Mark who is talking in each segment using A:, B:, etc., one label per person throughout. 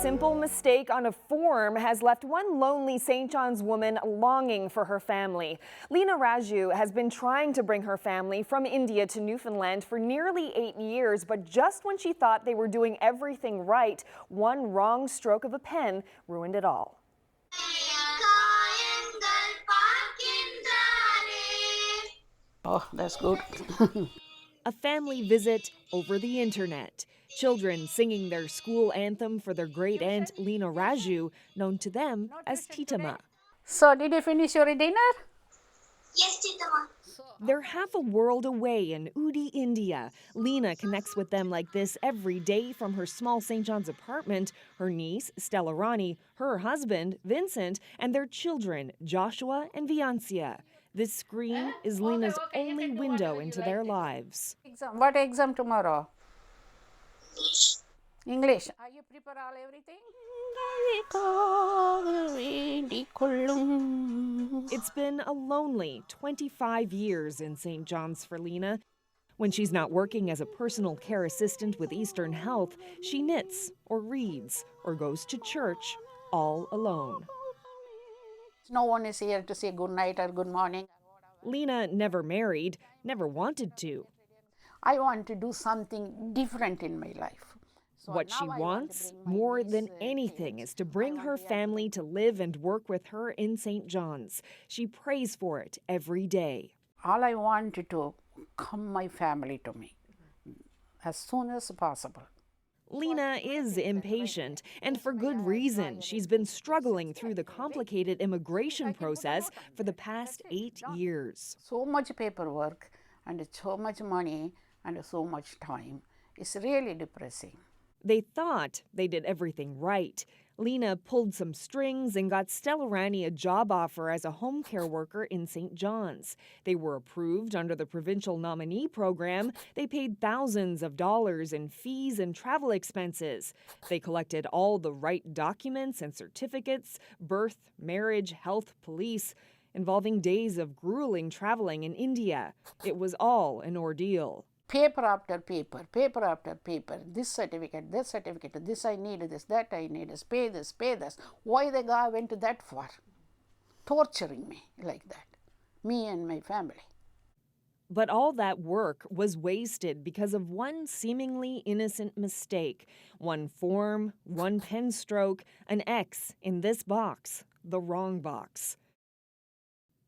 A: simple mistake on a form has left one lonely St. John's woman longing for her family. Lena Raju has been trying to bring her family from India to Newfoundland for nearly 8 years, but just when she thought they were doing everything right, one wrong stroke of a pen ruined it all.
B: Oh, that's good.
A: A family visit over the internet. Children singing their school anthem for their great aunt Lena Raju, known to them as Titama.
B: So, did you finish your dinner?
C: Yes, Titama.
A: They're half a world away in Udi, India. Lena connects with them like this every day from her small St. John's apartment. Her niece, Stella Rani, her husband, Vincent, and their children, Joshua and Viancia. This screen is Lena's only window into their lives.
B: What exam tomorrow? English. Are you prepare all everything?
A: It's been a lonely 25 years in St. John's for Lena. When she's not working as a personal care assistant with Eastern Health, she knits or reads or goes to church all alone.
B: No one is here to say good night or good morning.
A: Lena never married, never wanted to.
B: I want to do something different in my life. So
A: What she wants, more than anything, is to bring her family to live and work with her in St. John's. She prays for it every day.
B: All I want to come my family to me as soon as possible.
A: Lena is impatient, and for good reason. She's been struggling through the complicated immigration process for the past 8 years.
B: So much paperwork and so much money and so much time. It's really depressing.
A: They thought they did everything right. Lena pulled some strings and got Stella Rani a job offer as a home care worker in St. John's. They were approved under the provincial nominee program. They paid thousands of dollars in fees and travel expenses. They collected all the right documents and certificates, birth, marriage, health, police, involving days of grueling traveling in India. It was all an ordeal.
B: Paper after paper, paper after paper, this certificate, this I need, this, that I need, pay this, pay this. Why the guy went that far? Torturing me like that, me and my family.
A: But all that work was wasted because of one seemingly innocent mistake. One form, one pen stroke, an X in this box, the wrong box.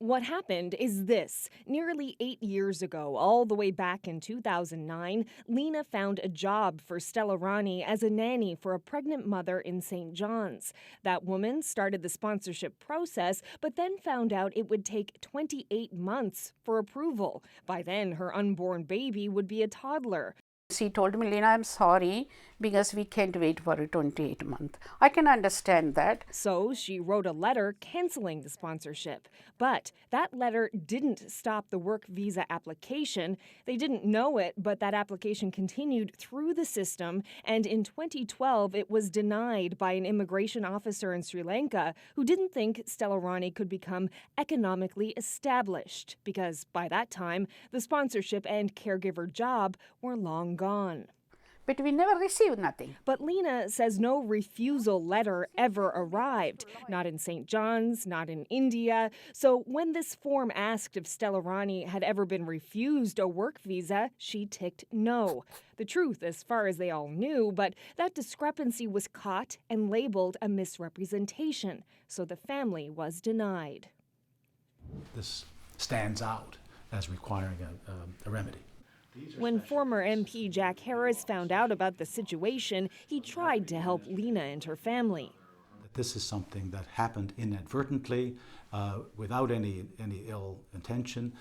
A: What happened is this. Nearly 8 years ago, all the way back in 2009, Lena found a job for Stella Rani as a nanny for a pregnant mother in St. John's. That woman started the sponsorship process, but then found out it would take 28 months for approval. By then, her unborn baby would be a toddler.
B: She told me, Lena, I'm sorry, because we can't wait for a 28 month. I can understand that.
A: So she wrote a letter canceling the sponsorship. But that letter didn't stop the work visa application. They didn't know it, but that application continued through the system. And in 2012, it was denied by an immigration officer in Sri Lanka who didn't think Stella Rani could become economically established, because by that time, the sponsorship and caregiver job were long gone.
B: But we never received nothing.
A: But Lena says no refusal letter ever arrived. Not in St. John's, not in India. So when this form asked if Stella Rani had ever been refused a work visa, she ticked no. The truth, as far as they all knew, but that discrepancy was caught and labeled a misrepresentation. So the family was denied.
D: This stands out as requiring a remedy.
A: When former MP Jack Harris found out about the situation, he tried to help Lena and her family.
D: This is something that happened inadvertently, without any ill intention,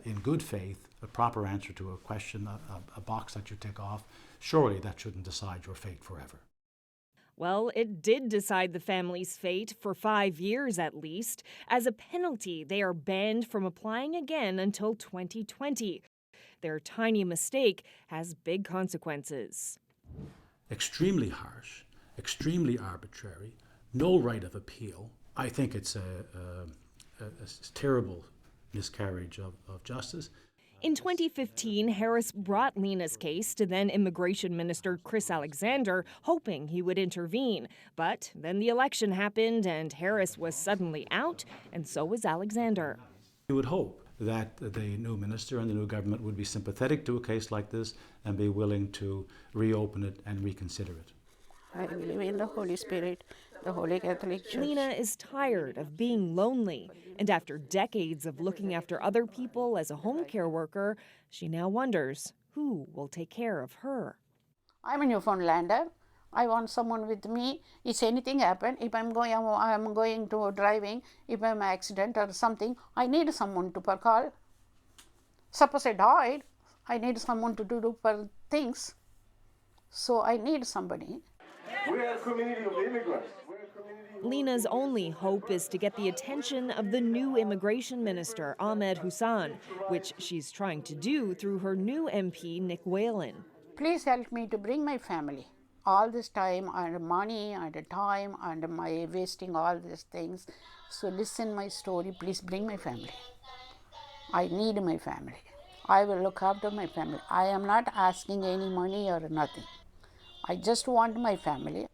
D: in good faith, a proper answer to a question, a box that you tick off. Surely that shouldn't decide your fate forever.
A: Well, it did decide the family's fate for 5 years at least. As a penalty, they are banned from applying again until 2020. Their tiny mistake has big consequences.
D: Extremely harsh, extremely arbitrary, no right of appeal. I think it's a terrible miscarriage of justice.
A: In 2015, Harris brought Lena's case to then Immigration Minister Chris Alexander, hoping he would intervene. But then the election happened and Harris was suddenly out, and so was Alexander.
D: You would hope that the new minister and the new government would be sympathetic to a case like this and be willing to reopen it and reconsider it.
B: I believe in the Holy Spirit, the Holy Catholic Church.
A: Lena is tired of being lonely, and after decades of looking after other people as a home care worker, she now wonders who will take care of her.
B: I'm a Newfoundlander. I want someone with me. If anything happen, if I'm going to driving, if I'm accident or something, I need someone to call. Suppose I died, I need someone to do for things. So I need somebody.
E: We're a community of immigrants.
A: Lena's only hope is to get the attention of the new immigration minister, Ahmed Hussan, which she's trying to do through her new MP, Nick Whalen.
B: Please help me to bring my family. All this time and money and time and my wasting all these things. So listen my story, please bring my family. I need my family. I will look after my family. I am not asking any money or nothing. I just want my family.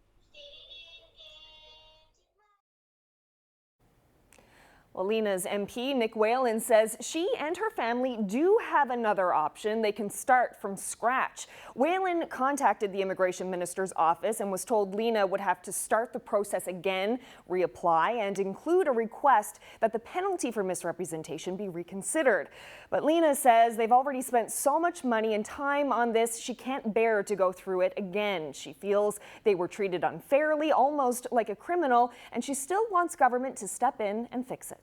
A: Well, Lena's MP, Nick Whalen, says she and her family do have another option. They can start from scratch. Whalen contacted the immigration minister's office and was told Lena would have to start the process again, reapply, and include a request that the penalty for misrepresentation be reconsidered. But Lena says they've already spent so much money and time on this, she can't bear to go through it again. She feels they were treated unfairly, almost like a criminal, and she still wants government to step in and fix it.